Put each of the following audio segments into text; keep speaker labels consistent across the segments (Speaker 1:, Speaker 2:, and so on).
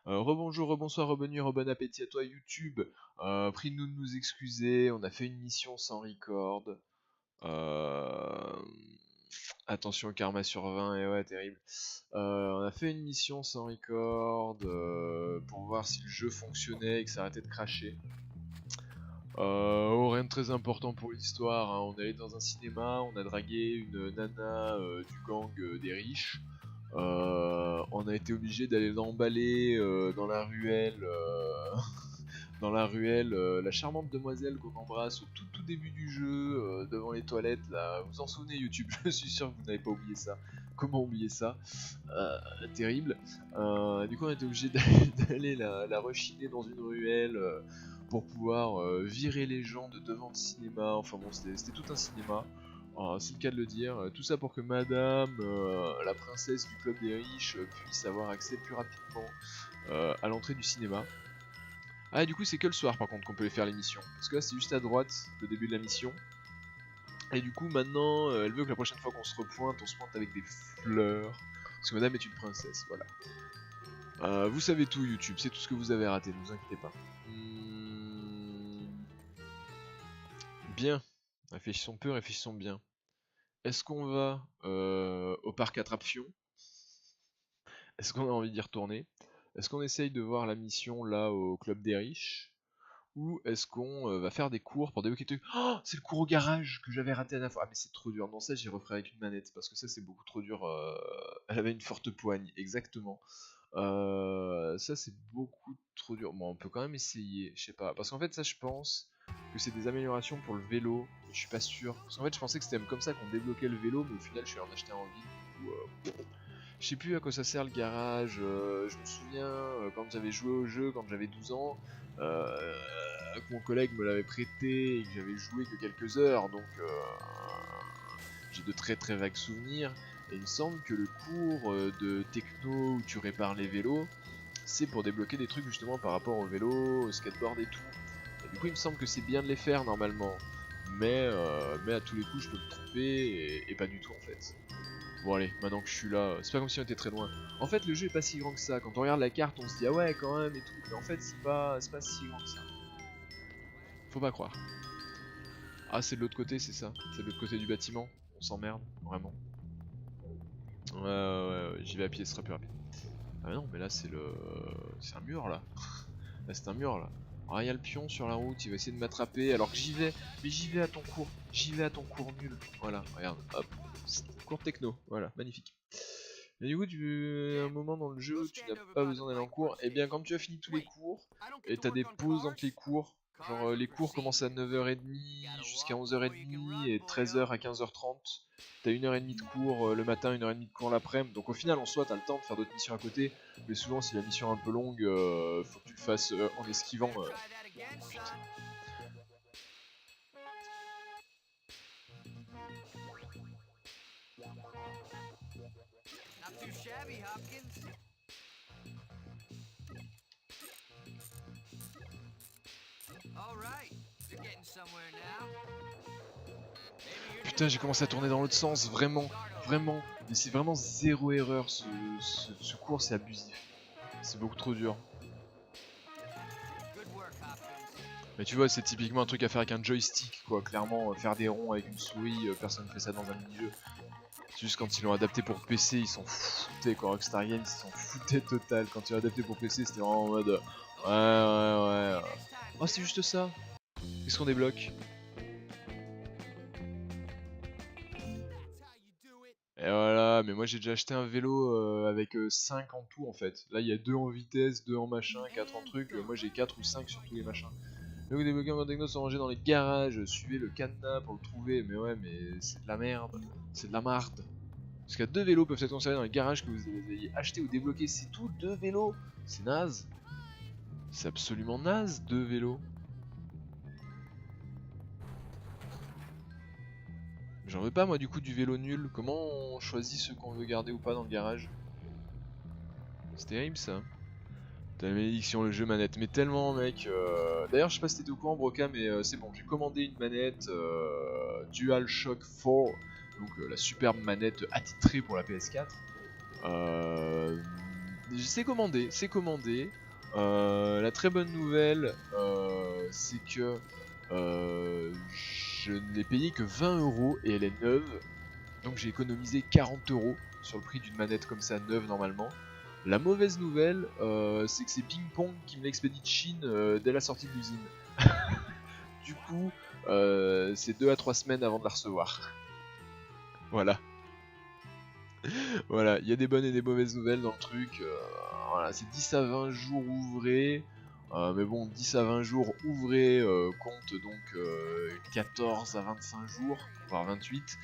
Speaker 1: Rebonjour, rebonsoir, rebonnuit, rebon appétit à toi YouTube. Prie nous de nous excuser, on a fait une mission sans record. Euh, Attention, karma sur 20, et ouais, terrible. On a fait une mission sans record pour voir si le jeu fonctionnait et que ça arrêtait de cracher. Rien de très important pour l'histoire, hein. On est allé dans un cinéma, on a dragué une nana du gang des riches. On a été obligé d'aller l'emballer dans la ruelle, la charmante demoiselle qu'on embrasse au tout début du jeu, devant les toilettes là. Vous en souvenez YouTube, je suis sûr que vous n'avez pas oublié ça. Comment oublier ça? Terrible. Du coup on a été obligé d'aller la rechiner dans une ruelle pour pouvoir virer les gens de devant le cinéma. Enfin bon, c'était tout un cinéma. C'est le cas de le dire, tout ça pour que madame, la princesse du club des riches, puisse avoir accès plus rapidement à l'entrée du cinéma. Ah, et du coup c'est que le soir par contre qu'on peut les faire les missions, parce que là c'est juste à droite, le début de la mission. Et du coup maintenant, elle veut que la prochaine fois qu'on se pointe avec des fleurs, parce que madame est une princesse, voilà. Vous savez tout YouTube, c'est tout ce que vous avez raté, ne vous inquiétez pas. Bien, réfléchissons peu, réfléchissons bien. Est-ce qu'on va au parc Attrape-Fion? Est-ce qu'on a envie d'y retourner? Est-ce qu'on essaye de voir la mission là au club des riches? Ou est-ce qu'on va faire des cours pour débloquer des trucs? Oh, c'est le cours au garage que j'avais raté à la fois. Ah mais c'est trop dur. Non, ça j'y referai avec une manette parce que ça c'est beaucoup trop dur. Elle avait une forte poigne, exactement. Ça c'est beaucoup trop dur. Bon, on peut quand même essayer, je sais pas. Parce qu'en fait ça je pense que c'est des améliorations pour le vélo. Je suis pas sûr. Parce qu'en fait je pensais que c'était même comme ça qu'on débloquait le vélo, mais au final je suis allé en acheter en ville. Je sais plus à quoi ça sert le garage. Je me souviens quand j'avais joué au jeu, quand j'avais 12 ans, que mon collègue me l'avait prêté et que j'avais joué que quelques heures, donc j'ai de très très vagues souvenirs. Et il me semble que le cours de techno où tu répares les vélos, c'est pour débloquer des trucs justement par rapport au vélo, au skateboard et tout. Et du coup il me semble que c'est bien de les faire normalement. Mais à tous les coups je peux me tromper et pas du tout en fait. Bon allez, maintenant que je suis là, c'est pas comme si on était très loin. En fait le jeu est pas si grand que ça, quand on regarde la carte on se dit ah ouais quand même et tout, mais en fait c'est pas si grand que ça. Faut pas croire. Ah c'est de l'autre côté c'est ça, c'est de l'autre côté du bâtiment, on s'emmerde, vraiment. Ouais, j'y vais à pied, ce sera plus rapide. Ah mais non mais là c'est le... c'est un mur là. Là c'est un mur là. Ah y'a le pion sur la route, il va essayer de m'attraper alors que j'y vais. Mais j'y vais à ton cours, nul. Voilà, regarde, hop. Cours techno, voilà, magnifique. Et du coup, à un moment dans le jeu où tu n'as pas besoin d'aller en cours, et bien quand tu as fini tous les cours, et t'as des pauses entre les cours, genre les cours commencent à 9h30 jusqu'à 11h30 et 13h à 15h30, t'as 1h30 de cours le matin, 1h30 de cours l'après-midi, donc au final en soi t'as le temps de faire d'autres missions à côté, mais souvent si la mission est un peu longue, faut que tu le fasses en esquivant. Putain. Putain, j'ai commencé à tourner dans l'autre sens, vraiment, vraiment. Mais c'est vraiment zéro erreur, ce cours, c'est abusif. C'est beaucoup trop dur. Mais tu vois, c'est typiquement un truc à faire avec un joystick, quoi. Clairement, faire des ronds avec une souris, personne ne fait ça dans un mini-jeu. C'est juste quand ils l'ont adapté pour PC, ils s'en foutaient, quoi. Rockstar Games, ils s'en foutaient total. Quand ils l'ont adapté pour PC, c'était vraiment en mode... Ouais. Oh, c'est juste ça. Qu'est-ce qu'on débloque? Et voilà, mais moi j'ai déjà acheté un vélo avec 5 en tout en fait. Là il y a 2 en vitesse, 2 en machin, 4 en truc, moi j'ai 4 ou 5 sur tous les machins. Là vous débloquez un techno sont rangés dans les garages, suivez le cadenas pour le trouver, mais ouais mais c'est de la merde, c'est de la marde. Parce qu'il y a 2 vélos peuvent être conservés dans les garages que vous ayez acheté ou débloqué, c'est tout, 2 vélos. C'est naze. C'est absolument naze, 2 vélos. J'en veux pas moi du coup du vélo nul, comment on choisit ceux qu'on veut garder ou pas dans le garage? C'est terrible ça. T'as la malédiction, le jeu manette, mais tellement mec. D'ailleurs je sais pas si t'étais au courant Broca, mais c'est bon, j'ai commandé une manette DualShock 4, donc la superbe manette attitrée pour la PS4. c'est commandé, c'est commandé. La très bonne nouvelle, c'est que je n'ai payé que 20 € et elle est neuve. Donc j'ai économisé 40 € sur le prix d'une manette comme ça neuve normalement. La mauvaise nouvelle, c'est que c'est Ping Pong qui me l'expédie de Chine dès la sortie de l'usine. Du coup, c'est 2 à 3 semaines avant de la recevoir. Voilà. Voilà, il y a des bonnes et des mauvaises nouvelles dans le truc. Voilà, c'est 10 à 20 jours ouvrés. Mais bon, 10 à 20 jours ouvrés compte donc 14 à 25 jours, voire 28.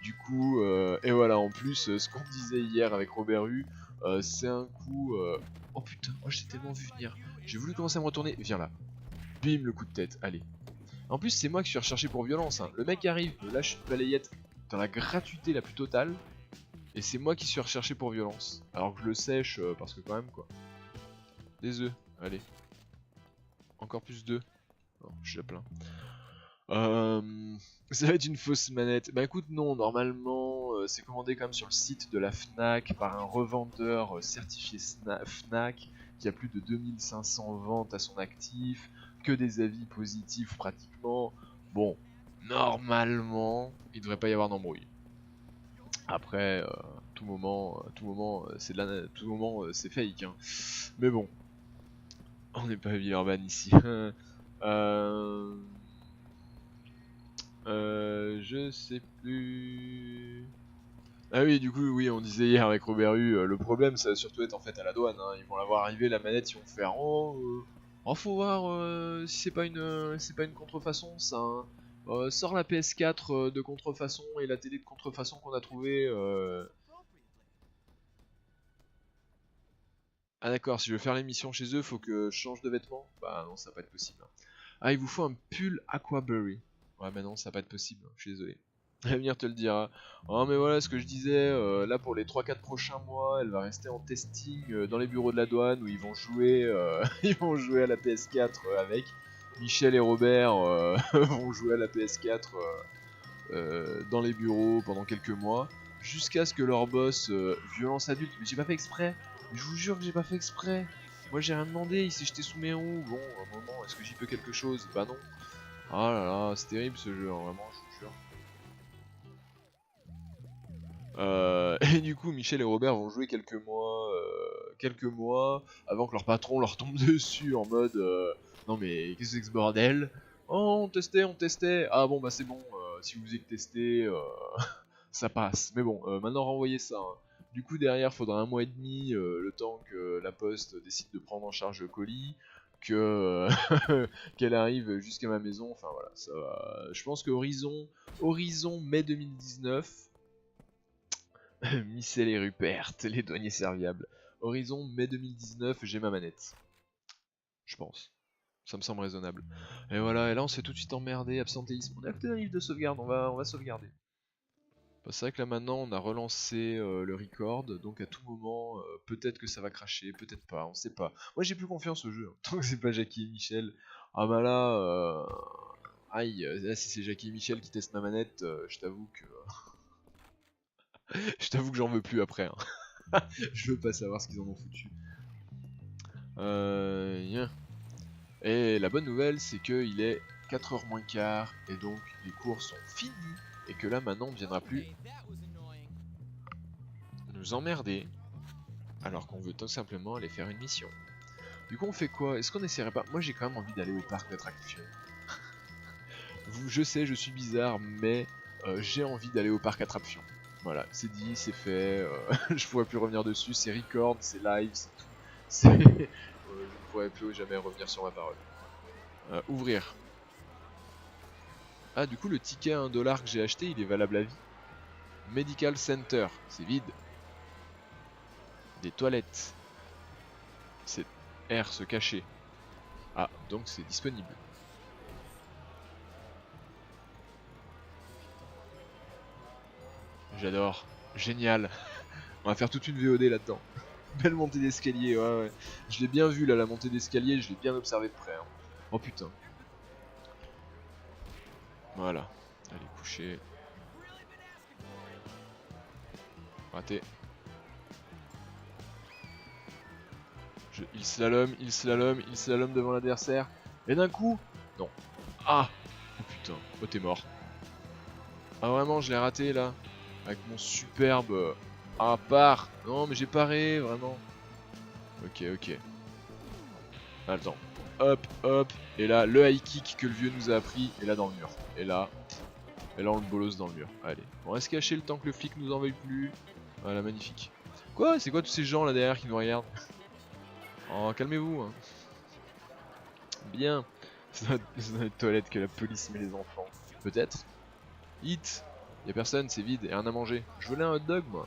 Speaker 1: Du coup, et voilà, en plus, ce qu'on disait hier avec Robert Hu, c'est un coup... Oh putain, oh, j'ai tellement vu venir. J'ai voulu commencer à me retourner, viens là. Bim, le coup de tête, allez. En plus, c'est moi qui suis recherché pour violence. Hein. Le mec arrive, me lâche une balayette dans la gratuité la plus totale. Et c'est moi qui suis recherché pour violence. Alors que je le sèche, parce que quand même, quoi. Des œufs, allez. Encore plus d'œufs. Oh, je suis à plein. Ça va être une fausse manette. Bah écoute, non, normalement, c'est commandé quand même sur le site de la FNAC par un revendeur certifié FNAC qui a plus de 2500 ventes à son actif, que des avis positifs pratiquement. Bon, normalement, il devrait pas y avoir d'embrouille. Après, tout moment, c'est de la, tout moment, c'est fake. Hein. Mais bon, on n'est pas à Villeurbanne ici. Je sais plus. Ah oui, du coup, oui, on disait hier avec Robert Hu, le problème, ça va surtout être en fait à la douane. Hein. Ils vont la voir arriver, la manette, ils vont faire oh, faut voir si c'est pas une contrefaçon, ça. Hein. Sors la PS4 de contrefaçon et la télé de contrefaçon qu'on a trouvé. Ah d'accord, si je veux faire l'émission chez eux, faut que je change de vêtements. Bah non, ça va pas être possible. Hein. Ah, il vous faut un pull Aquaberry. Ouais, mais non, ça va pas être possible, hein, je suis désolé. L'avenir te le dira. Oh, mais voilà ce que je disais, là pour les 3-4 prochains mois, elle va rester en testing dans les bureaux de la douane où ils vont jouer, ils vont jouer à la PS4 avec. Michel et Robert vont jouer à la PS4 dans les bureaux pendant quelques mois, jusqu'à ce que leur boss, violence adulte, mais j'ai pas fait exprès, je vous jure que j'ai pas fait exprès. Moi j'ai rien demandé, il s'est jeté sous mes roues, bon, à un moment, est-ce que j'y peux quelque chose? Bah non. Ah là là, c'est terrible ce jeu, hein, vraiment, je vous jure. Et du coup, Michel et Robert vont jouer quelques mois avant que leur patron leur tombe dessus en mode non mais qu'est-ce que c'est que ce bordel? Oh, on testait. Ah bon bah c'est bon, si vous faisiez que tester, ça passe. Mais bon, maintenant renvoyez ça. Hein. Du coup derrière, faudra 1 mois et demi, le temps que la poste décide de prendre en charge le colis, que qu'elle arrive jusqu'à ma maison. Enfin voilà, ça va. Je pense que Horizon mai 2019. Micelle et Rupert, les douaniers serviables. Horizon mai 2019, j'ai ma manette. Je pense. Ça me semble raisonnable. Et voilà, et là on se fait tout de suite emmerder, absentéisme. On a acheté un livre de sauvegarde, on va sauvegarder. Bah, c'est vrai que là maintenant on a relancé le record, donc à tout moment, peut-être que ça va cracher, peut-être pas, on sait pas. Moi j'ai plus confiance au jeu, hein. Tant que c'est pas Jackie et Michel. Ah bah là, aïe, là si c'est Jackie et Michel qui testent ma manette, je t'avoue que... je t'avoue que j'en veux plus après. Hein. Je veux pas savoir ce qu'ils en ont foutu. Yeah. Et la bonne nouvelle, c'est qu'il est 4h moins quart, et donc les cours sont finis, et que là maintenant on ne viendra plus nous emmerder, alors qu'on veut tout simplement aller faire une mission. Du coup on fait quoi? Est-ce qu'on essaierait pas? Moi j'ai quand même envie d'aller au parc d'attractions. Je sais, je suis bizarre, mais j'ai envie d'aller au parc attraction. Voilà, c'est dit, c'est fait, je pourrais plus revenir dessus, c'est record, c'est live, c'est tout. Je ne pourrais plus jamais revenir sur ma parole. Ouvrir. Ah, du coup, le ticket à 1 $ que j'ai acheté, il est valable à vie. Medical Center, c'est vide. Des toilettes. C'est R, se cacher. Ah, donc c'est disponible. J'adore. Génial. On va faire toute une VOD là-dedans. Belle montée d'escalier, ouais, ouais. Je l'ai bien vu là, la montée d'escalier, je l'ai bien observé de près. Hein. Oh putain. Voilà. Allez, coucher. Raté. Il slalom, il slalom, il slalom devant l'adversaire. Et d'un coup... Non. Ah. Oh putain. Oh t'es mort. Ah vraiment je l'ai raté là. Avec mon superbe... Ah part. Non mais j'ai paré vraiment. Ok ok. Attends. Hop hop. Et là le high kick que le vieux nous a appris. Et là dans le mur. Et là on le bolosse dans le mur. Allez. On reste caché le temps que le flic nous en veuille plus. Voilà magnifique. Quoi? C'est quoi tous ces gens là derrière qui nous regardent? Oh calmez-vous hein. Bien. C'est dans les toilettes que la police met les enfants. Peut-être. Hit. Y'a personne, c'est vide, et rien à manger. Je voulais un hot dog moi.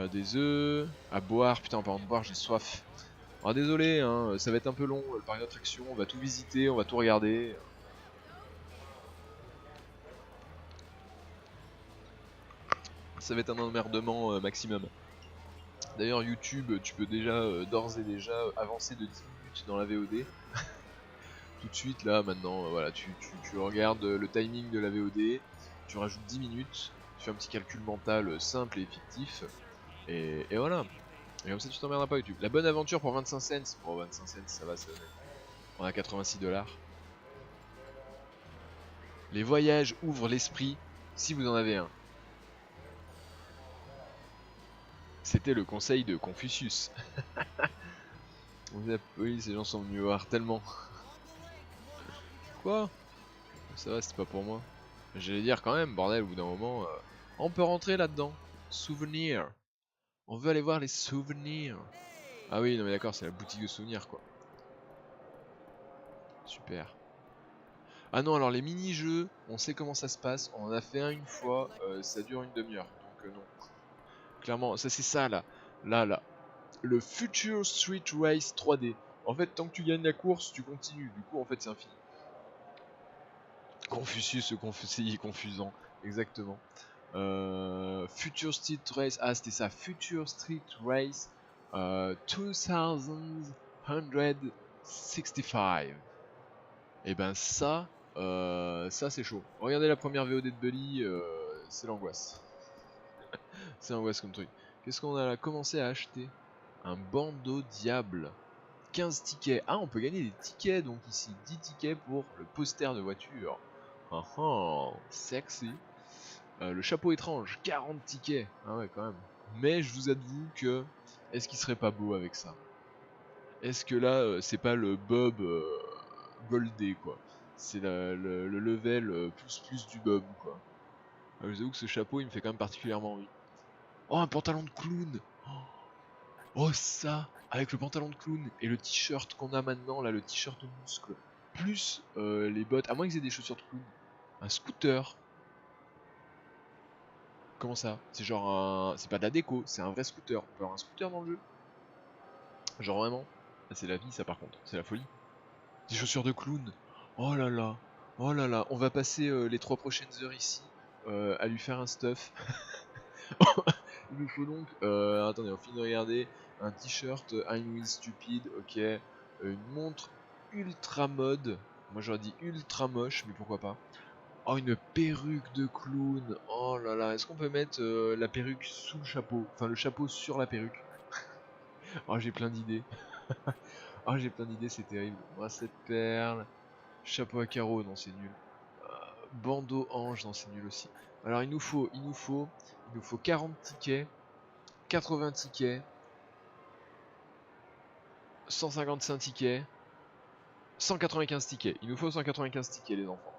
Speaker 1: Des œufs. À boire, putain, en parlant de boire, j'ai soif. Alors désolé, hein, ça va être un peu long le parc d'attractions. On va tout visiter, on va tout regarder. Ça va être un emmerdement maximum. D'ailleurs, YouTube, tu peux déjà d'ores et déjà avancer de 10 minutes dans la VOD. Tout de suite là maintenant voilà tu regardes le timing de la VOD, tu rajoutes 10 minutes, tu fais un petit calcul mental simple et fictif et voilà. Et comme ça tu t'emmerderas pas YouTube. La bonne aventure pour 25 cents. Pour 25 cents ça va, ça va. On a 86 $. Les voyages ouvrent l'esprit si vous en avez un. C'était le conseil de Confucius. Oui, ces gens sont venus voir tellement. Quoi? Ça va, c'était pas pour moi. J'allais dire quand même, bordel, au bout d'un moment, on peut rentrer là-dedans. Souvenir. On veut aller voir les souvenirs. Ah oui, non mais d'accord, c'est la boutique de souvenirs quoi. Super. Ah non, alors les mini-jeux, on sait comment ça se passe. On en a fait un une fois, ça dure une demi-heure. Donc non. Clairement, ça c'est ça là. Là. Le Future Street Race 3D. En fait, tant que tu gagnes la course, tu continues. Du coup, en fait, c'est infini. Confucius, ce conseiller confusant. Exactement. Future Street Race. Ah, c'était ça. Future Street Race 2165. Et ben ça c'est chaud. Regardez la première VOD de Bully, c'est l'angoisse. C'est l'angoisse comme truc. Qu'est-ce qu'on a commencé à acheter? Un bandeau diable. 15 tickets. Ah, on peut gagner des tickets donc ici. 10 tickets pour le poster de voiture. Ah ah, sexy. Le chapeau étrange, 40 tickets. Ah ouais, quand même. Mais je vous avoue que... Est-ce qu'il serait pas beau avec ça? Est-ce que là, c'est pas le Bob Goldé, quoi? C'est le level plus du Bob, quoi. Je vous avoue que ce chapeau, il me fait quand même particulièrement envie. Oh, un pantalon de clown! Oh, ça! Avec le pantalon de clown et le t-shirt qu'on a maintenant, là, le t-shirt muscle, plus les bottes, à moins qu'ils aient des chaussures de clown. Un scooter. Comment ça? C'est genre un... C'est pas de la déco, c'est un vrai scooter. On peut avoir un scooter dans le jeu? Genre vraiment? Ah, c'est la vie ça par contre, c'est la folie. Des chaussures de clown. Oh là là. Oh là là. On va passer les 3 prochaines heures ici à lui faire un stuff. Il nous faut donc... attendez, on finit de regarder. Un t-shirt I'm with stupid, ok. Une montre ultra mode. Moi j'aurais dit ultra moche, mais pourquoi pas. Oh, une perruque de clown. Oh là là, est-ce qu'on peut mettre la perruque sous le chapeau? Enfin, le chapeau sur la perruque. Oh, j'ai plein d'idées. Oh, j'ai plein d'idées, c'est terrible. Bracelet de perles. Chapeau à carreaux, non, c'est nul. Bandeau ange, non, c'est nul aussi. Alors, il nous faut 40 tickets, 80 tickets, 155 tickets, 195 tickets. Il nous faut 195 tickets, les enfants.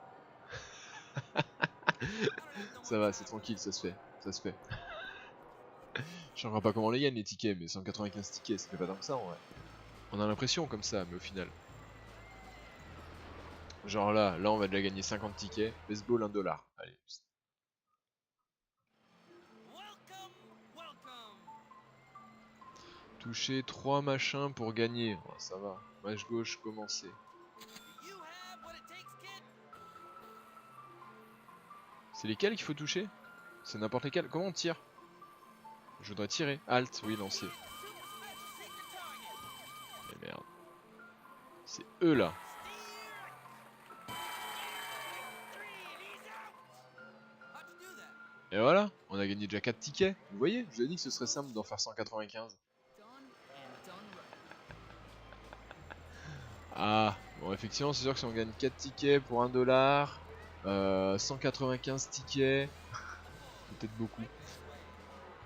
Speaker 1: Ça va, c'est tranquille, ça se fait. Ça se fait. Je ne sais pas comment les gagne les tickets, mais 195 tickets, ça fait pas tant que ça en vrai. On a l'impression comme ça, mais au final. Genre là on va déjà gagner 50 tickets. Baseball 1 $. Allez. Toucher 3 machins pour gagner. Oh, ça va. Match gauche, commencer. C'est lesquels qu'il faut toucher? C'est n'importe lesquels. Comment on tire? Je voudrais tirer. Alt, oui, lancer. Mais merde. C'est eux là. Et voilà, on a gagné déjà 4 tickets. Vous voyez, je vous ai dit que ce serait simple d'en faire 195. Ah, bon, effectivement, c'est sûr que si on gagne 4 tickets pour 1 dollar, 195 tickets, peut-être beaucoup.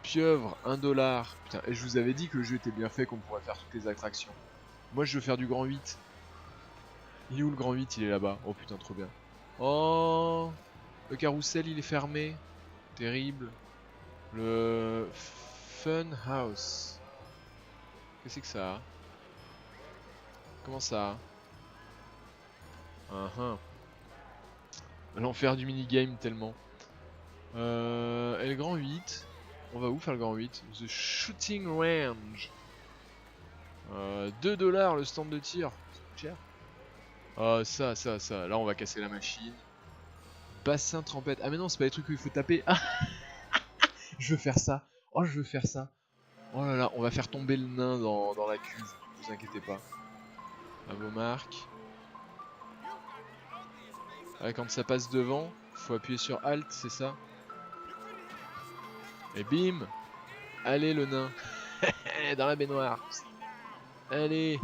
Speaker 1: Pieuvre, 1 dollar. Putain, et je vous avais dit que le jeu était bien fait, qu'on pourrait faire toutes les attractions. Moi, je veux faire du grand 8. Il est où le grand 8? Il est là-bas. Oh putain, trop bien. Oh, le carrousel, il est fermé. Terrible. Le Fun House. Qu'est-ce que ça a? Comment ça? L'enfer du minigame tellement. Et le grand 8. On va où faire le grand 8? The Shooting Range. 2 dollars le stand de tir. C'est cher. Ça. Là, on va casser la machine. Bassin trempette. Ah, mais non, c'est pas les trucs où il faut taper. Ah, je veux faire ça. Oh, je veux faire ça. Oh là là, on va faire tomber le nain dans la cuve. Ne vous inquiétez pas. À vos marques. Ah, quand ça passe devant, faut appuyer sur Alt, c'est ça? Et bim! Allez, le nain. Dans la baignoire. Allez.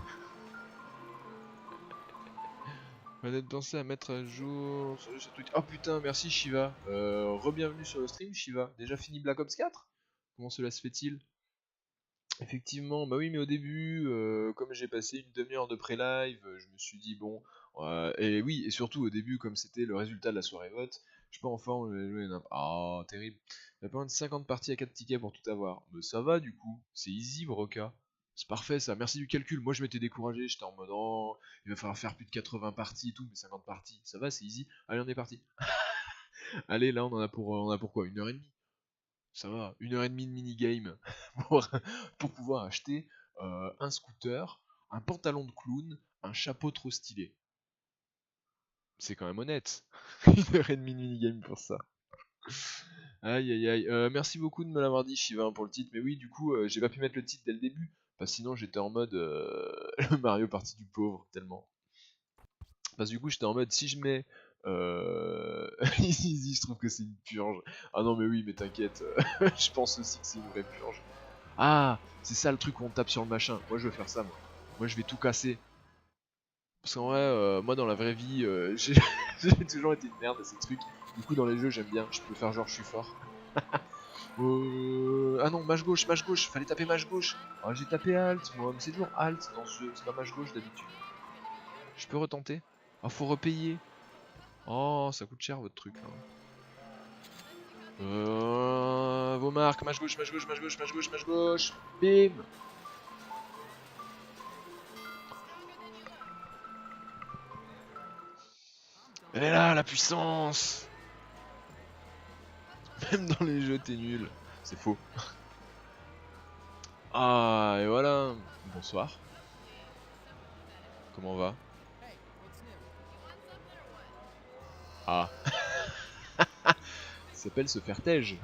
Speaker 1: On va peut-être penser à mettre à jour sur Twitch. Oh putain, merci Shiva. Re-bienvenue sur le stream, Shiva. Déjà fini Black Ops 4? Comment cela se fait-il? Effectivement, bah oui, mais au début, comme j'ai passé une demi-heure de pré-live, je me suis dit bon, et oui, et surtout au début, comme c'était le résultat de la soirée vote, je suis pas en forme, je vais jouer ah, terrible. Il y a pas moins de 50 parties à 4 tickets pour tout avoir. Mais ça va du coup, c'est easy, Broca. C'est parfait ça, merci du calcul. Moi je m'étais découragé, j'étais en mode oh, il va falloir faire plus de 80 parties et tout, mais 50 parties, ça va, c'est easy. Allez, on est parti. Allez, là on en a pour quoi? 1h30? Ça va, 1h30 de minigame pour pouvoir acheter un scooter, un pantalon de clown, un chapeau trop stylé. C'est quand même honnête. 1h30 de minigame pour ça. Aïe aïe aïe. Merci beaucoup de me l'avoir dit, Shiva, pour le titre. Mais oui, du coup, j'ai pas pu mettre le titre dès le début. Parce que sinon, j'étais en mode le Mario Party du pauvre, tellement. Parce que du coup, j'étais en mode si je mets. Easy, je trouve que c'est une purge. Ah non, mais oui, mais t'inquiète. Je pense aussi que c'est une vraie purge. Ah, c'est ça le truc où on tape sur le machin. Moi, je veux faire ça, moi. Moi, je vais tout casser. Parce qu'en vrai, moi, dans la vraie vie, j'ai toujours été une merde à ces trucs. Du coup, dans les jeux, j'aime bien. Je peux faire genre, je suis fort. Ah non, mâche gauche. Fallait taper mâche gauche. Ah, j'ai tapé Alt, moi. Mais c'est toujours Alt dans ce jeu. C'est pas mâche gauche d'habitude. Je peux retenter. Ah, faut repayer. Oh, ça coûte cher votre truc là. Vos marques, mâche gauche. Bim. Elle est là, la puissance. Même dans les jeux, t'es nul. C'est faux. Ah, et voilà. Bonsoir. Comment on va? Ah. Ça s'appelle se faire tège.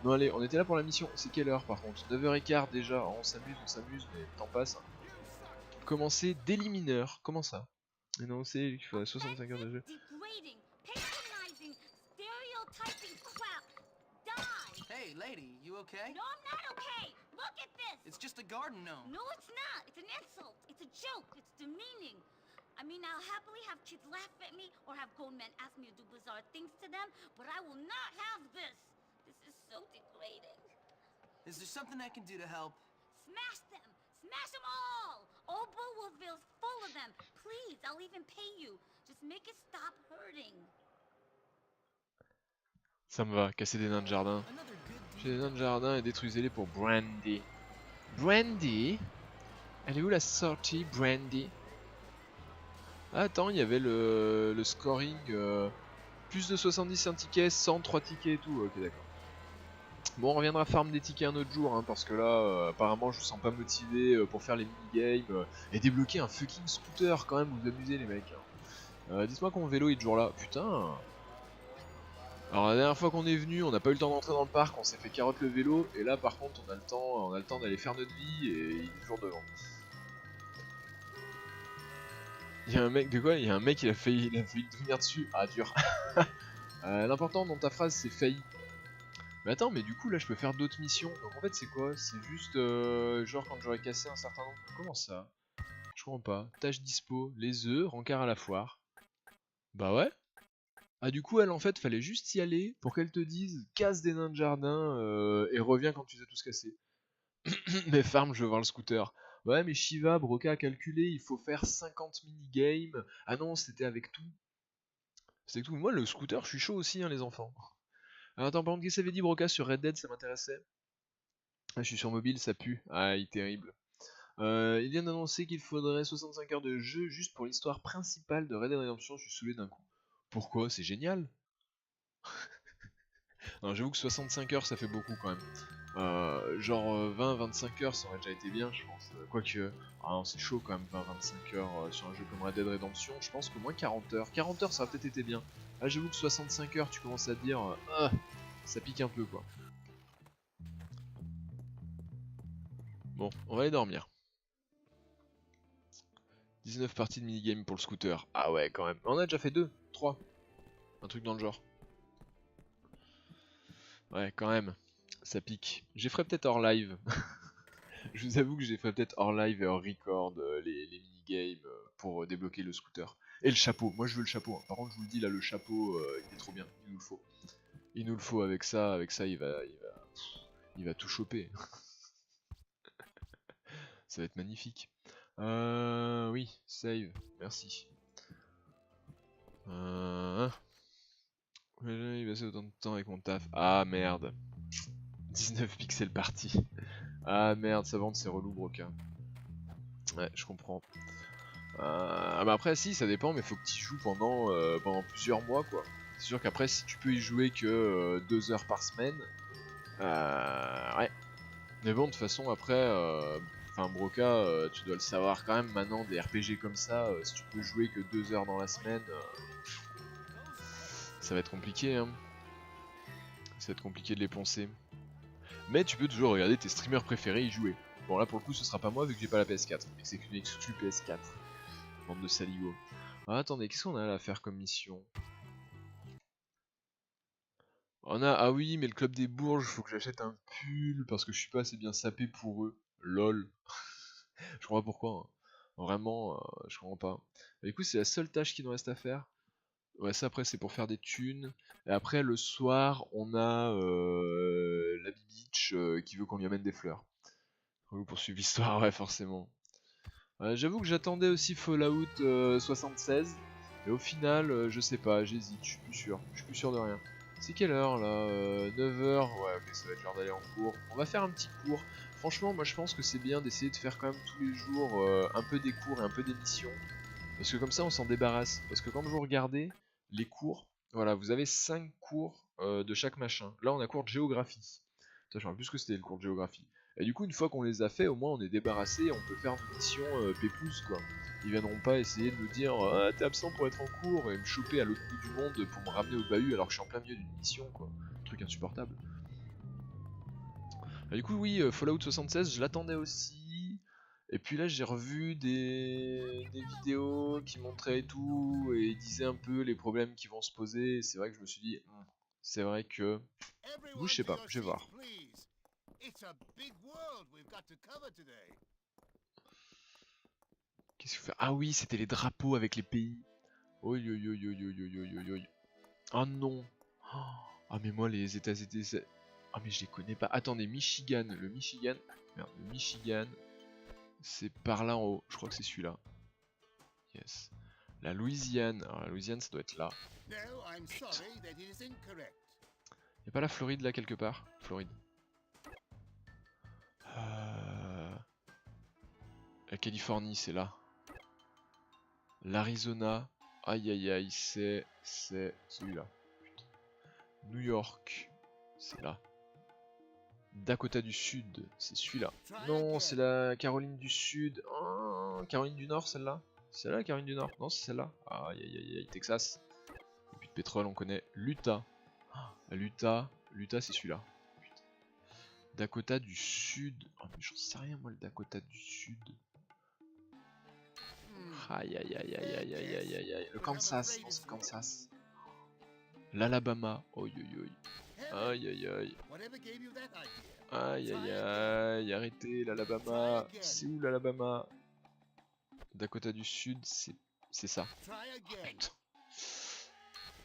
Speaker 1: Non, allez, on était là pour la mission. C'est quelle heure par contre? 9h15 déjà. On s'amuse, mais le temps passe. Commencer daily mineur. Comment ça? Mais non, c'est il faut 65 heures de jeu.
Speaker 2: Hey, lady, you okay?
Speaker 3: No, I'm not okay. Look at this.
Speaker 2: It's just a garden gnome.
Speaker 3: No, it's not. It's an insult. It's a joke. It's demeaning. I mean, I'll happily have kids laugh at me or have grown men ask me to do bizarre things to them, but I will not have this. This is so degrading.
Speaker 2: Is there something I can do to help?
Speaker 3: Smash them. Smash them all. Old Bullwillville's full of them. Please, I'll even pay you. Just make it stop hurting.
Speaker 1: Ça me va, casser des nains de jardin.
Speaker 2: Another good
Speaker 1: J'ai des nains de jardin et détruisez-les pour Brandy. Brandy? Elle est où la sortie, Brandy? Ah, attends, il y avait le scoring. Plus de 70 un ticket, 100 3 tickets et tout. Ok, d'accord. Bon, on reviendra farm des tickets un autre jour, hein, parce que là, apparemment, je vous sens pas motivé pour faire les minigames. Et débloquer un fucking scooter, quand même, vous vous amusez, les mecs. Hein. Dites-moi que mon vélo est toujours là. Putain! Alors la dernière fois qu'on est venu, on n'a pas eu le temps d'entrer dans le parc, on s'est fait carotte le vélo, et là par contre on a le temps d'aller faire notre vie et il est toujours devant. Il y a un mec de quoi? Il y a un mec il a failli venir dessus. Ah dur. L'important dans ta phrase c'est failli. Mais attends, mais du coup là je peux faire d'autres missions. Donc en fait c'est quoi? C'est juste genre quand j'aurais cassé un certain nombre. Comment ça? Je comprends pas. Tâche dispo, les œufs, rencard à la foire. Bah ouais. Ah du coup elle en fait fallait juste y aller pour qu'elle te dise casse des nains de jardin et reviens quand tu as tous cassés. Mais farm je veux voir le scooter. Ouais mais Shiva, Broca a calculé, il faut faire 50 minigames. Ah non c'était avec tout. C'était tout. Moi le scooter je suis chaud aussi hein les enfants. Alors attends par contre qu'est-ce que ça avait dit Broca sur Red Dead ça m'intéressait. Ah je suis sur mobile ça pue. Aïe terrible. Il vient d'annoncer qu'il faudrait 65 heures de jeu juste pour l'histoire principale de Red Dead Redemption, je suis saoulé d'un coup. Pourquoi? C'est génial. Alors j'avoue que 65 heures ça fait beaucoup quand même. Genre 20-25 heures ça aurait déjà été bien je pense. Quoique, ah non c'est chaud quand même 20-25 heures sur un jeu comme Red Dead Redemption. Je pense qu'au moins 40 heures. 40 heures ça aurait peut-être été bien. Là j'avoue que 65 heures tu commences à te dire, ça pique un peu quoi. Bon, on va aller dormir. 19 parties de minigame pour le scooter. Ah ouais quand même. On a déjà fait 2, 3. Un truc dans le genre. Ouais quand même. Ça pique. J'ai ferai peut-être hors live. Je vous avoue que j'ai fait peut-être hors live et hors record les minigames pour débloquer le scooter. Et le chapeau, moi je veux le chapeau. Hein. Par contre je vous le dis là le chapeau il est trop bien, il nous le faut. Il nous le faut avec ça il va tout choper. Ça va être magnifique. Oui, save, merci. Il va passer autant de temps avec mon taf. Ah merde. 19 pixels parti. Ah merde, ça vente c'est relou Broca. Ouais, je comprends. Bah après si ça dépend mais faut que tu y joues pendant plusieurs mois quoi. C'est sûr qu'après si tu peux y jouer que 2 heures par semaine, ouais. Mais bon de toute façon après, enfin Broca tu dois le savoir quand même maintenant des RPG comme ça, si tu peux jouer que 2 heures dans la semaine, ça va être compliqué hein. Ça va être compliqué de les poncer. Mais tu peux toujours regarder tes streamers préférés y jouer. Bon là pour le coup ce sera pas moi vu que j'ai pas la PS4, et que c'est qu'une exclue PS4. Bande de saligots. Ah, attendez, qu'est-ce qu'on a là à faire comme mission? On a... Ah oui, mais le club des Bourges, faut que j'achète un pull parce que je suis pas assez bien sapé pour eux. LOL. Je comprends pas pourquoi. Hein. Vraiment, je comprends pas. Bah, écoute, c'est la seule tâche qu'il nous reste à faire. Ouais, ça après c'est pour faire des thunes. Et après le soir, on a la Beach qui veut qu'on lui amène des fleurs. Pour poursuivre l'histoire, ouais, forcément. J'avoue que j'attendais aussi Fallout 76. Et au final, je sais pas, j'hésite, je suis plus sûr. Je suis plus sûr de rien. C'est quelle heure là 9h, ouais ok ça va être l'heure d'aller en cours. On va faire un petit cours. Franchement moi je pense que c'est bien d'essayer de faire quand même tous les jours un peu des cours et un peu des missions. Parce que comme ça on s'en débarrasse. Parce que quand vous regardez les cours, voilà vous avez 5 cours de chaque machin. Là on a cours de géographie. Ça je me rappelle plus ce que c'était le cours de géographie. Et du coup une fois qu'on les a fait au moins on est débarrassé et on peut faire une mission pépouze quoi. Ils viendront pas essayer de nous dire ah t'es absent pour être en cours et me choper à l'autre bout du monde pour me ramener au bahut alors que je suis en plein milieu d'une mission quoi. Truc insupportable. Du coup oui Fallout 76 je l'attendais aussi. Et puis là j'ai revu des vidéos qui montraient et tout et disaient un peu les problèmes qui vont se poser. C'est vrai que je me suis dit c'est vrai que... Vous je sais pas, je vais voir. Qu'est-ce qu'il faut faire? Ah oui c'était les drapeaux avec les pays. Oi oi oi oi oi oi oi oi. Oh non. Ah mais moi les États-Unis... Ah mais je les connais pas. Attendez, Michigan. Le Michigan... Merde, le Michigan... C'est par là en haut. Je crois que c'est celui-là. Yes. La Louisiane. Alors la Louisiane ça doit être là. Y'a pas la Floride là quelque part? Floride. La Californie c'est là. L'Arizona. Aïe aïe aïe c'est celui-là. New York. C'est là. Dakota du Sud, c'est celui-là. Non, c'est la Caroline du Sud. Oh, Caroline du Nord, celle-là. C'est là, Caroline du Nord. Non, c'est celle-là. Aïe, aïe, aïe, aïe, Texas. Et puis de pétrole, on connaît l'Utah. L'Utah, c'est celui-là. Dakota du Sud. Oh, mais j'en sais rien, moi, le Dakota du Sud. Aïe, aïe, aïe, aïe, aïe, aïe, aïe, aïe, aïe. Le Kansas, non, c'est le Kansas. L'Alabama. Oi, oi, oi. Aïe, aïe, aïe. Aïe aïe aïe, arrêtez l'Alabama. C'est où l'Alabama? Dakota du Sud, c'est ça.
Speaker 4: Try again.
Speaker 1: Putain.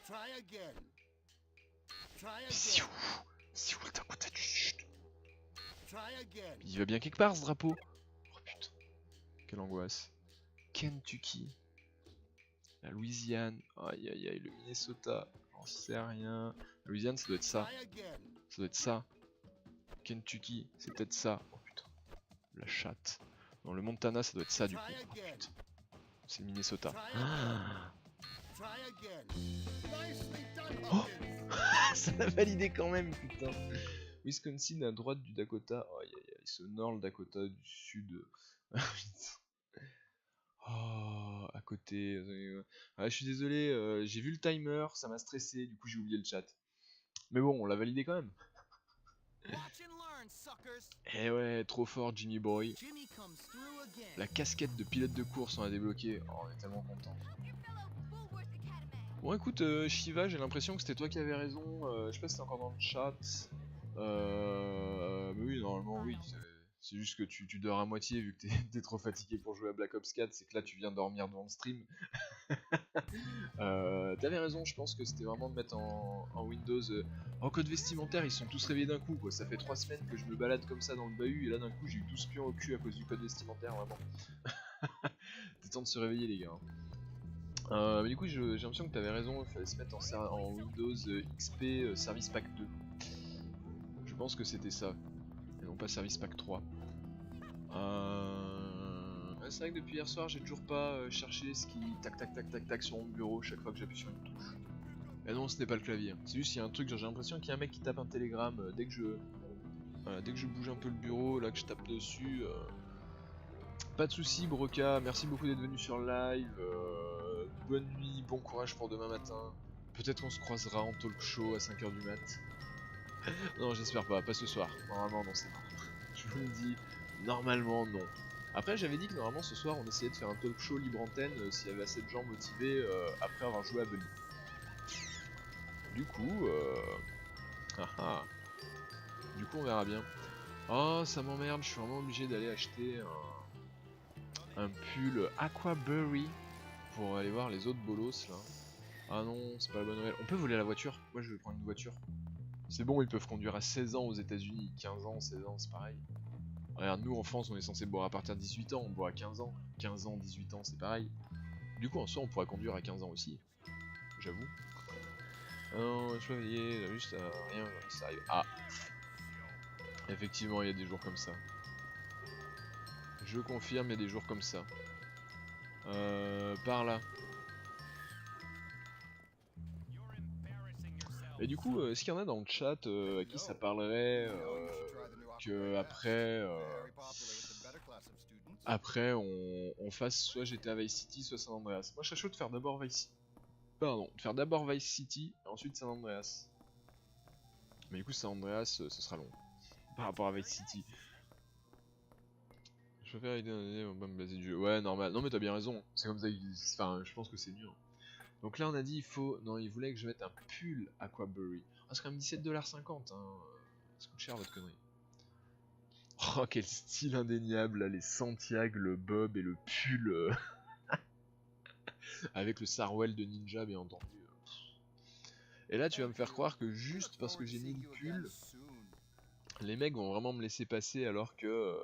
Speaker 4: Try again. Try
Speaker 1: C'est où?
Speaker 4: again.
Speaker 1: C'est où le Dakota du Sud?
Speaker 4: Try again.
Speaker 1: Il va bien quelque part ce drapeau. Oh putain. Quelle angoisse. Kentucky. La Louisiane. Aïe aïe aïe, le Minnesota. J'en sais rien. La Louisiane, ça doit être ça.
Speaker 4: Try again.
Speaker 1: Ça doit être ça. Kentucky, c'est peut-être ça. Oh putain. La chatte. Dans le Montana, ça doit être ça du coup.
Speaker 4: Try
Speaker 1: Oh,
Speaker 4: again.
Speaker 1: putain. C'est le Minnesota.
Speaker 4: Try
Speaker 1: Ah,
Speaker 4: Try again. Nicely done,
Speaker 1: Oh.
Speaker 4: Hopkins.
Speaker 1: ça l'a validé quand même, putain. Wisconsin à droite du Dakota. Aïe aïe aïe, ce nord le Dakota du Sud. Oh, à côté. Ah, je suis désolé, j'ai vu le timer, ça m'a stressé, du coup j'ai oublié le chat. Mais bon, on l'a validé quand même.
Speaker 2: Watch and learn, suckers.
Speaker 1: Eh ouais, trop fort Jimmy Boy.
Speaker 2: Jimmy comes through again.
Speaker 1: La casquette de pilote de course on a débloqué. Oh, on est tellement content. Bon écoute, Shiva, j'ai l'impression que c'était toi qui avais raison. Je sais pas si t'es encore dans le chat. Mais oui, normalement oui. C'est juste que tu dors à moitié vu que t'es trop fatigué pour jouer à Black Ops 4. C'est que là tu viens dormir devant le stream. T'avais raison, je pense que c'était vraiment de mettre en Windows. En code vestimentaire, ils sont tous réveillés d'un coup quoi. Ça fait 3 semaines que je me balade comme ça dans le bahut et là d'un coup j'ai eu 12 pions au cul à cause du code vestimentaire, vraiment. C'est temps de se réveiller les gars. Mais du coup j'ai l'impression que t'avais raison, il fallait se mettre en Windows XP Service Pack 2. Je pense que c'était ça, et non pas Service Pack 3. Ouais, c'est vrai que depuis hier soir j'ai toujours pas cherché ce qui tac tac tac tac tac sur mon bureau chaque fois que j'appuie sur une touche. Et non, ce n'est pas le clavier, c'est juste qu'il y a un truc, genre j'ai l'impression qu'il y a un mec qui tape un télégramme dès que je bouge un peu le bureau, là que je tape dessus. Pas de soucis Broca, merci beaucoup d'être venu sur le live. Bonne nuit, bon courage pour demain matin. Peut-être qu'on se croisera en talk show à 5h du mat. Non, j'espère pas ce soir. Normalement, non, c'est non. Je vous le dis, normalement, non. Après, j'avais dit que normalement ce soir on essayait de faire un talk show libre antenne s'il y avait assez de gens motivés après avoir joué à Bully. Du coup, du coup, on verra bien. Oh, ça m'emmerde, je suis vraiment obligé d'aller acheter un pull Aquabury pour aller voir les autres bolos là. Ah non, c'est pas la bonne nouvelle. On peut voler la voiture? Moi je vais prendre une voiture. C'est bon, ils peuvent conduire à 16 ans aux États-Unis, 15 ans, 16 ans, c'est pareil. Regarde, nous en France on est censé boire à partir de 18 ans, on boit à 15 ans. 15 ans, 18 ans, c'est pareil. Du coup en soi on pourrait conduire à 15 ans aussi. J'avoue. Non, je peux veiller, juste rien, ça arrive. Ah! Effectivement, il y a des jours comme ça. Je confirme, il y a des jours comme ça. Par là. Et du coup, est-ce qu'il y en a dans le chat à qui ça parlerait que après on fasse soit GTA Vice City, soit San Andreas. Moi je serais chaud de faire d'abord Vice City, et ensuite San Andreas. Mais du coup San Andreas, ce sera long par rapport à Vice City. Je préfère aider un blasé de jeu. Ouais, normal. Non mais t'as bien raison. C'est comme ça. Enfin, je pense que c'est mieux. Donc là on a dit il faut. Non, il voulait que je mette un pull Aquabury. Ah, c'est quand même 17,50$. Hein. Ça coûte cher votre connerie. Oh, quel style indéniable là, les Santiago, le Bob et le pull. Avec le Sarwell de Ninja, bien entendu. Et là, tu vas me faire croire que juste parce que j'ai mis le pull, les mecs vont vraiment me laisser passer alors que.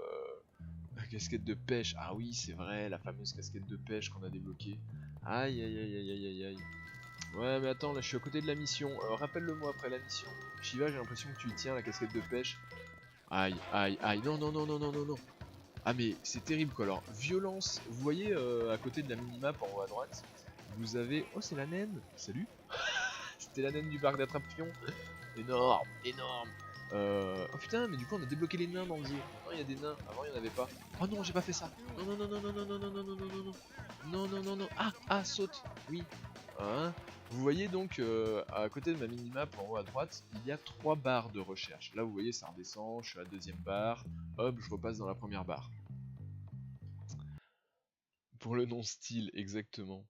Speaker 1: La casquette de pêche. Ah oui, c'est vrai, la fameuse casquette de pêche qu'on a débloquée. Aïe aïe aïe aïe aïe aïe aïe. Ouais, mais attends, là je suis à côté de la mission. Rappelle-le-moi après la mission. Shiva, j'ai l'impression que tu y tiens la casquette de pêche. Aïe aïe aïe. Non, non, non, non, non, non, non. Ah, mais c'est terrible quoi. Alors, violence. Vous voyez à côté de la minimap en haut à droite, vous avez. Oh, c'est la naine. Salut. C'était la naine du parc d'attraction. Énorme, énorme. Oh putain, mais du coup on a débloqué les nains dans le jeu. Maintenant il y a des nains, avant il n'y en avait pas. Oh non, j'ai pas fait ça. Non, non, non, non, non, non, non, non, non, non, non, non, non. Non, non, non, non. Ah, saute. Oui. Hein. Vous voyez donc à côté de ma minimap en haut à droite, il y a 3 barres de recherche. Là vous voyez ça redescend, je suis à la 2ème barre. Hop, je repasse dans la 1ère barre. Pour le nom style, exactement.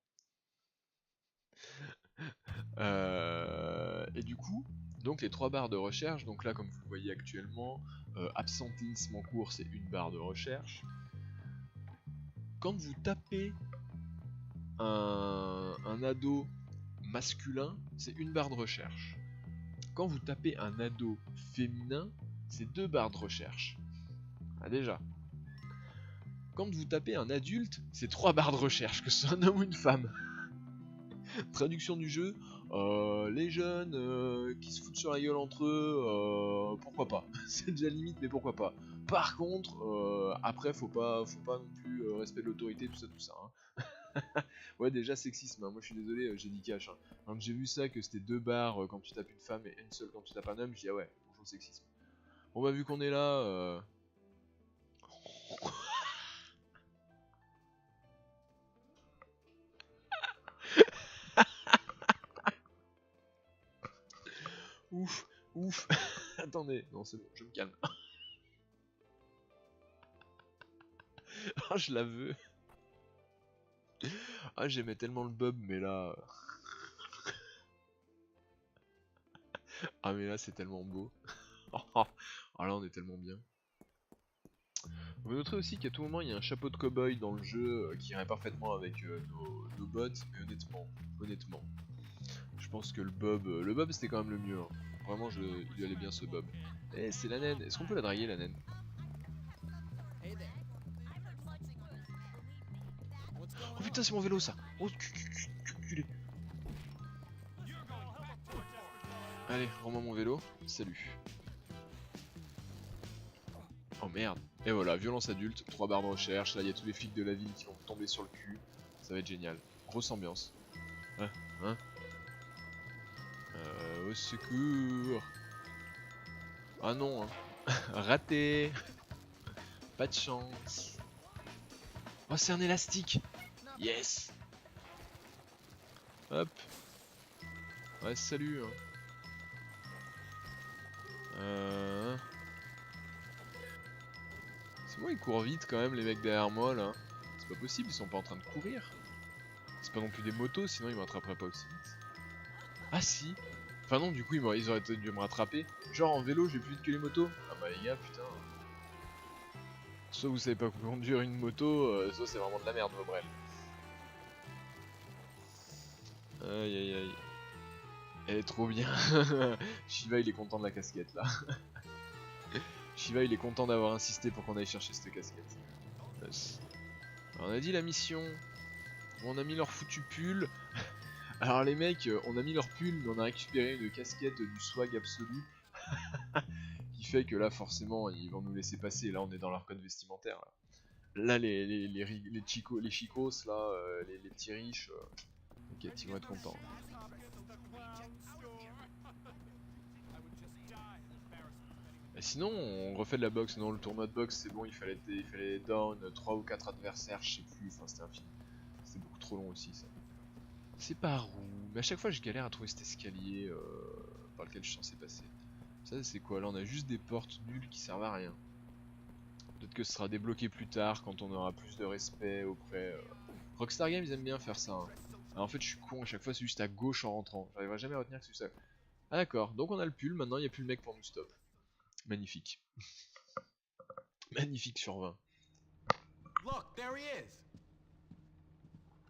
Speaker 1: Et du coup, donc les 3 barres de recherche, donc là comme vous le voyez actuellement, absentéisme en cours c'est 1 barre de recherche. quand vous tapez un ado masculin, c'est 1 barre de recherche. Quand vous tapez un ado féminin, c'est 2 barres de recherche. Ah déjà. Quand vous tapez un adulte, c'est 3 barres de recherche, que ce soit un homme ou une femme. Traduction du jeu, les jeunes qui se foutent sur la gueule entre eux, pourquoi pas. C'est déjà limite, mais pourquoi pas. Par contre, après, faut pas non plus respect de l'autorité, tout ça. Hein. Ouais, déjà sexisme, hein. Moi je suis désolé, j'ai dit cash. Hein. Quand j'ai vu ça, que c'était 2 barres quand tu tapes une femme et une seule quand tu tapes un homme, je dis ah ouais, bonjour sexisme. Bon bah vu qu'on est là... Ouf. Attendez, non c'est bon, je me calme. Oh, je la veux. Ah, j'aimais tellement le bob, mais là... Ah, mais là, c'est tellement beau. Ah, là, on est tellement bien. Vous noterez aussi qu'à tout moment, il y a un chapeau de cow-boy dans le jeu qui irait parfaitement avec nos bots, mais honnêtement, je pense que le bob c'était quand même le mieux. Hein. Vraiment, il lui allait bien ce bob. Eh, c'est la naine. Est-ce qu'on peut la draguer, la naine? Oh putain, c'est mon vélo ça. Oh, culé. Allez, rends-moi mon vélo. Salut. Oh merde. Et voilà, violence adulte, 3 barres de recherche. Là, il y a tous les flics de la ville qui vont tomber sur le cul. Ça va être génial. Grosse ambiance. Hein? Au secours. Ah non, hein. Raté. Pas de chance. Oh, c'est un élastique. Yes. Hop. Ouais, salut. Hein. C'est moi, ils courent vite quand même, les mecs derrière moi là. C'est pas possible, ils sont pas en train de courir. C'est pas non plus des motos, sinon ils m'attraperaient pas aussi vite. Ah si. Enfin non, du coup ils auraient dû me rattraper. Genre en vélo, j'ai plus vite que les motos. Ah bah les gars, putain. Soit vous savez pas conduire une moto, soit c'est vraiment de la merde, vos brels. Aïe. Elle est trop bien. Shiva il est content de la casquette là. Shiva il est content d'avoir insisté pour qu'on aille chercher cette casquette. Yes. Alors, on a dit la mission. On a mis leur foutu pull. Alors les mecs, on a mis leur pull mais on a récupéré une casquette du swag absolu. Qui fait que là forcément ils vont nous laisser passer. Là on est dans leur code vestimentaire. Là les chicos là, les petits riches. Ok, ils vont être contents. Et sinon, on refait de la boxe. Non, le tournoi de boxe, c'est bon, il fallait down 3 ou 4 adversaires, je sais plus. Enfin, c'était un film. C'était beaucoup trop long aussi, ça. C'est par où? Mais à chaque fois, je galère à trouver cet escalier par lequel je suis censé passer. Ça, c'est quoi? Là, on a juste des portes nulles qui servent à rien. Peut-être que ce sera débloqué plus tard quand on aura plus de respect auprès. Rockstar Games, ils aiment bien faire ça. Hein. Alors, en fait, je suis con, à chaque fois, c'est juste à gauche en rentrant. J'arriverai jamais à retenir que c'est ça. Ah, d'accord. Donc, on a le pull. Maintenant, il n'y a plus le mec pour nous stop. Magnifique. Magnifique sur 20.
Speaker 2: Look, there he is.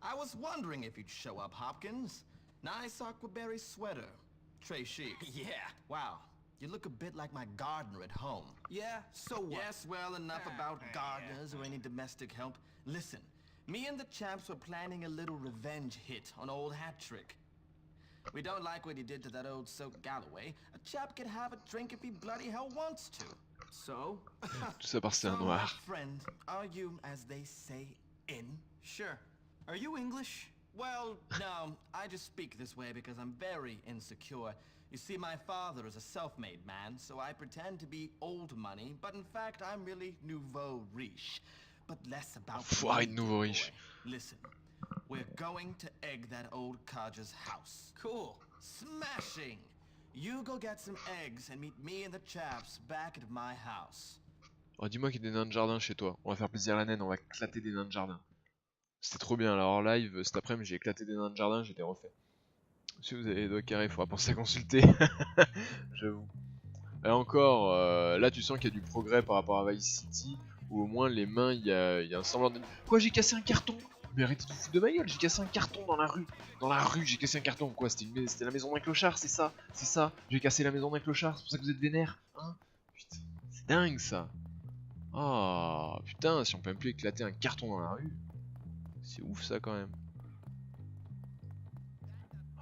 Speaker 2: I was wondering if you'd show up, Hopkins. Nice aquaberry sweater. Très chic. Yeah. Wow. You look a bit like my gardener at home. Yeah, so what? Yes, well, enough about gardeners or any domestic help. Listen, me and the chaps were planning a little revenge hit on old Hat-Trick. We don't like what he did to that old Soak Galloway. A chap can have a drink if he bloody hell wants to. So?
Speaker 1: Tout ça parce que c'est un noir.
Speaker 2: Friend, are you, as they say, in? Sure. Are you English? Well, no, I just speak this way because I'm very insecure. You see, my father is a self-made man, so I pretend to be old money, but in fact I'm really nouveau riche. But less about
Speaker 1: Foiré de nouveau riche.
Speaker 2: Listen. We're going to egg that old codger's house. Cool. Smashing! You go get some eggs and meet me and the chaps back at my house.
Speaker 1: Oh, dis-moi qu'il y a des nains de jardin chez toi. On va faire plaisir à la naine, on va éclater des nains de jardin. C'était trop bien, alors en live, cet après-midi, j'ai éclaté des nains de jardin, j'étais refait. Si vous avez les doigts carrés, il faudra penser à consulter. J'avoue. Et encore, là tu sens qu'il y a du progrès par rapport à Vice City, Ou au moins les mains, il y a un semblant de... Quoi, j'ai cassé un carton? Mais arrêtez de vous foutre de ma gueule, j'ai cassé un carton dans la rue. Dans la rue, j'ai cassé un carton. Quoi, c'était la maison d'un clochard, c'est ça? C'est ça, j'ai cassé la maison d'un clochard, c'est pour ça que vous êtes vénère, hein? Putain, c'est dingue ça. Ah, putain, si on peut même plus éclater un carton dans la rue. C'est ouf ça quand même.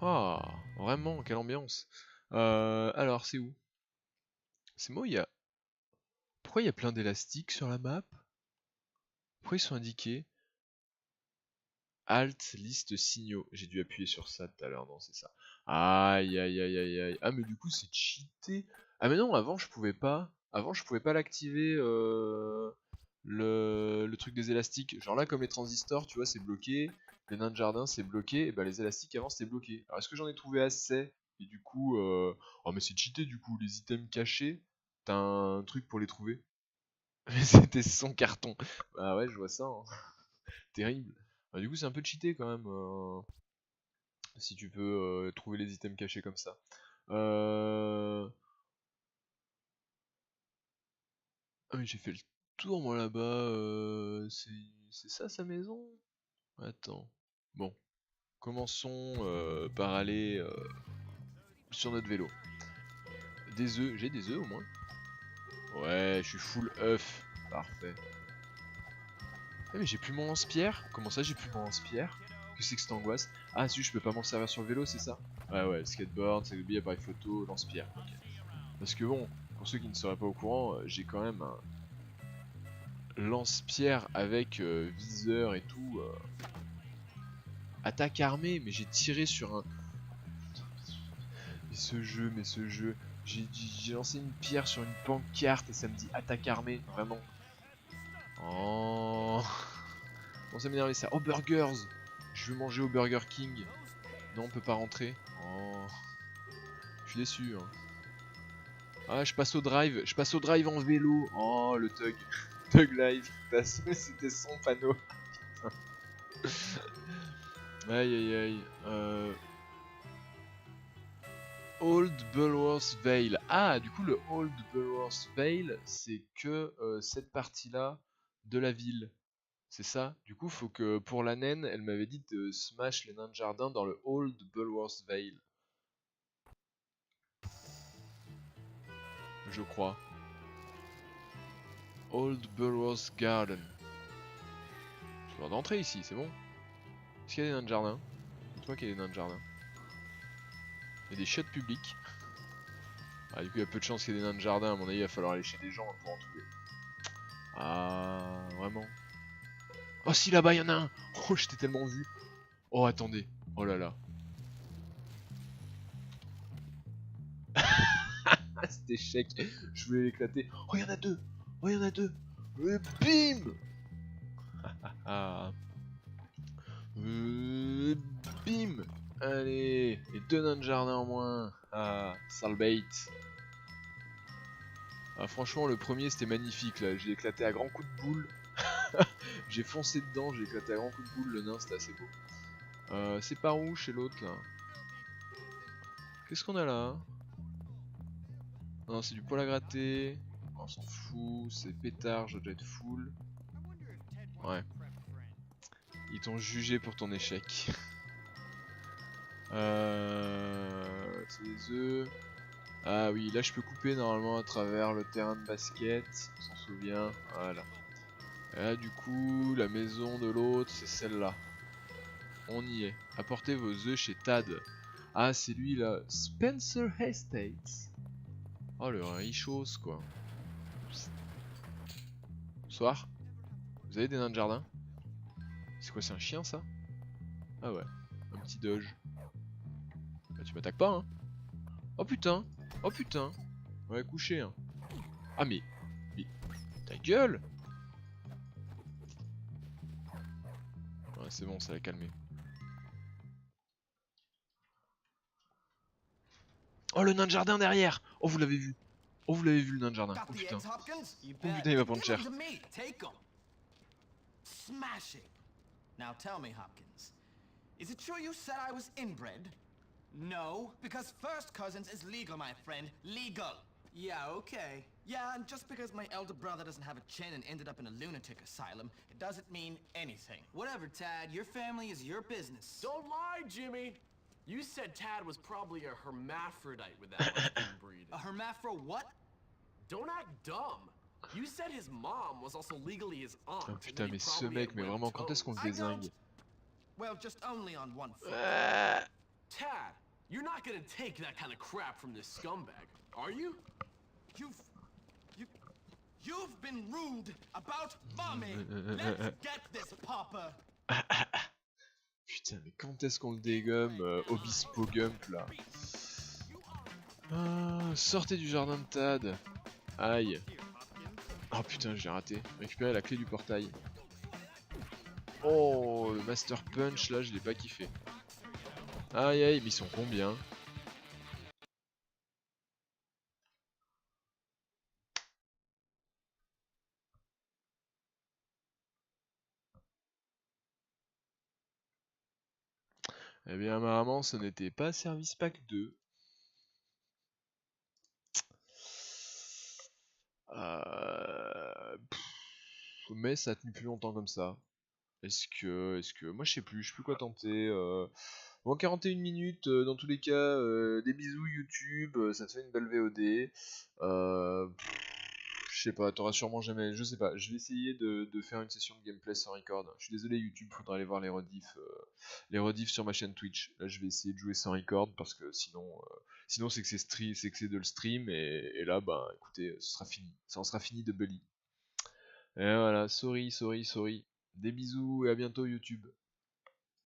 Speaker 1: Ah, vraiment, quelle ambiance. Alors, c'est où? C'est moi, il y a... Pourquoi il y a plein d'élastiques sur la map? Pourquoi ils sont indiqués? Alt, liste signaux. J'ai dû appuyer sur ça tout à l'heure, non, c'est ça. Aïe, aïe, aïe, aïe, aïe. Ah, mais du coup, c'est cheaté. Ah, mais non, avant, je pouvais pas. Avant, je pouvais pas l'activer, le truc des élastiques. Genre là, comme les transistors, tu vois, c'est bloqué. Les nains de jardin, c'est bloqué. Et bah, les élastiques, avant, c'était bloqué. Alors, est-ce que j'en ai trouvé assez? Et du coup, oh, mais c'est cheaté, du coup. Les items cachés, t'as un truc pour les trouver. Mais c'était son carton. Ah ouais, je vois ça, hein. Terrible. Bah, du coup, c'est un peu cheaté quand même. Si tu peux trouver les items cachés comme ça. Ah mais j'ai fait le tour moi là-bas. C'est ça sa maison? Attends. Bon. Commençons par aller sur notre vélo. Des œufs. J'ai des œufs au moins? Ouais, je suis full œuf. Parfait. Ah mais j'ai plus mon lance-pierre? Comment ça j'ai plus mon lance-pierre? Que c'est que cette angoisse? Ah si, je peux pas m'en servir sur le vélo, c'est ça? Ouais, le skateboard, c'est le billet, appareil photo, lance-pierre. Ok. Parce que bon, pour ceux qui ne seraient pas au courant, j'ai quand même un lance-pierre avec viseur et tout. Attaque armée, mais j'ai tiré sur un... Mais ce jeu, j'ai lancé une pierre sur une pancarte et ça me dit attaque armée, vraiment. Oh... Bon, ça m'énerve ça. Oh, burgers! Je veux manger au Burger King. Non, on peut pas rentrer. Oh... Je suis déçu, hein. Ah, je passe au drive en vélo. Oh, le Tug. Tug Life. C'était son panneau. Aïe aïe aïe. Old Bulworth Vale. Ah, du coup, le Old Bulworth Vale, c'est que cette partie-là de la ville. C'est ça? Du coup, faut que pour la naine, elle m'avait dit de smash les nains de jardin dans le Old Bulworth Vale. Je crois. Old Bulworth Garden. J'ai le droit d'entrer ici, c'est bon? Est-ce qu'il y a des nains de jardin? Dis-moi qu'il y a des nains de jardin. Il y a des chiottes publiques. Ah, du coup, il y a peu de chances qu'il y ait des nains de jardin. À mon avis, il va falloir aller chez des gens pour en trouver. Ah, vraiment? Oh, si, là-bas, il y en a un! Oh, j'étais tellement vu. Oh, attendez. Oh là là. Ah, cet échec. Je voulais l'éclater. Oh, il y en a deux! Oh, il y en a deux! Et bim! Ah. Bim! Allez! Et deux nains de jardin en moins. Ah, sale bait. Ah, franchement, le premier c'était magnifique là. J'ai éclaté à grands coups de boule. J'ai foncé dedans, j'ai éclaté à grands coups de boule. Le nain c'était assez beau. C'est par où chez l'autre là? Qu'est-ce qu'on a là? Non, c'est du poil à gratter. On s'en fout, c'est pétard, je dois être full. Ouais. Ils t'ont jugé pour ton échec. C'est des œufs. Ah oui, là je peux couper normalement à travers le terrain de basket. On s'en souvient. Voilà. Et là du coup, la maison de l'autre, c'est celle-là. On y est. Apportez vos œufs chez Tad. Ah, c'est lui là. Spencer Estates. Oh, le richos quoi. Bonsoir. Vous avez des nains de jardin? C'est quoi, c'est un chien ça? Ah ouais, un petit doge. Bah tu m'attaques pas hein. Oh putain. Oh putain. Ouais, couché hein. Ah mais ta gueule. Ouais, c'est bon, ça l'a calmé. Oh, le nain de jardin derrière. Oh, vous l'avez vu. Oh, vous l'avez vu le nain de jardin. Oh putain. Oh putain, il va prendre cher.
Speaker 2: Smashing. Now tell me, Hopkins, is it true you said I was inbred? No, because first cousins is legal, my friend. Legal. Yeah, okay. Yeah, and just because my elder brother doesn't have a chin and ended up in a lunatic asylum, it doesn't mean anything.
Speaker 5: Whatever, Tad. Your family is your business.
Speaker 6: Don't lie, Jimmy. You said Tad was probably a hermaphrodite with that much inbreeding.
Speaker 5: A hermaphro what?
Speaker 6: Don't act dumb. You said his mom was also legally his aunt.
Speaker 1: Oh
Speaker 6: and
Speaker 1: putain,
Speaker 6: that he
Speaker 1: mais ce
Speaker 6: probably
Speaker 1: mec,
Speaker 6: had
Speaker 1: mais
Speaker 6: webbed
Speaker 1: vraiment, quand est-ce qu'on
Speaker 6: toes.
Speaker 1: le
Speaker 2: I
Speaker 1: dézingue?
Speaker 2: don't. Well, just only on one foot.
Speaker 6: Tad, you're not gonna take that kind of crap from this scumbag, are you?
Speaker 2: You've been rude about mommy. Let's get this, Papa.
Speaker 1: Putain, mais quand est-ce qu'on le dégomme, Obispo Gump là? Sortez du jardin de Tad. Aïe. Oh putain, j'ai raté. Récupérer la clé du portail. Oh, le Master Punch là, je l'ai pas kiffé. Aïe aïe, mais ils sont combien? Eh bien, apparemment, ce n'était pas Service Pack 2. Mais ça a tenu plus longtemps comme ça. Est-ce que... Moi, je sais plus quoi tenter. Bon, 41 minutes, dans tous les cas, des bisous YouTube, ça te fait une belle VOD. Je sais pas, t'auras sûrement jamais... Je sais pas, je vais essayer de faire une session de gameplay sans record. Je suis désolé YouTube, faudra aller voir les rediffs sur ma chaîne Twitch. Là, je vais essayer de jouer sans record, parce que sinon c'est que c'est de le stream, et là, bah, écoutez, ce sera fini. Ça en sera fini de Bully. Et voilà, sorry. Des bisous, et à bientôt YouTube.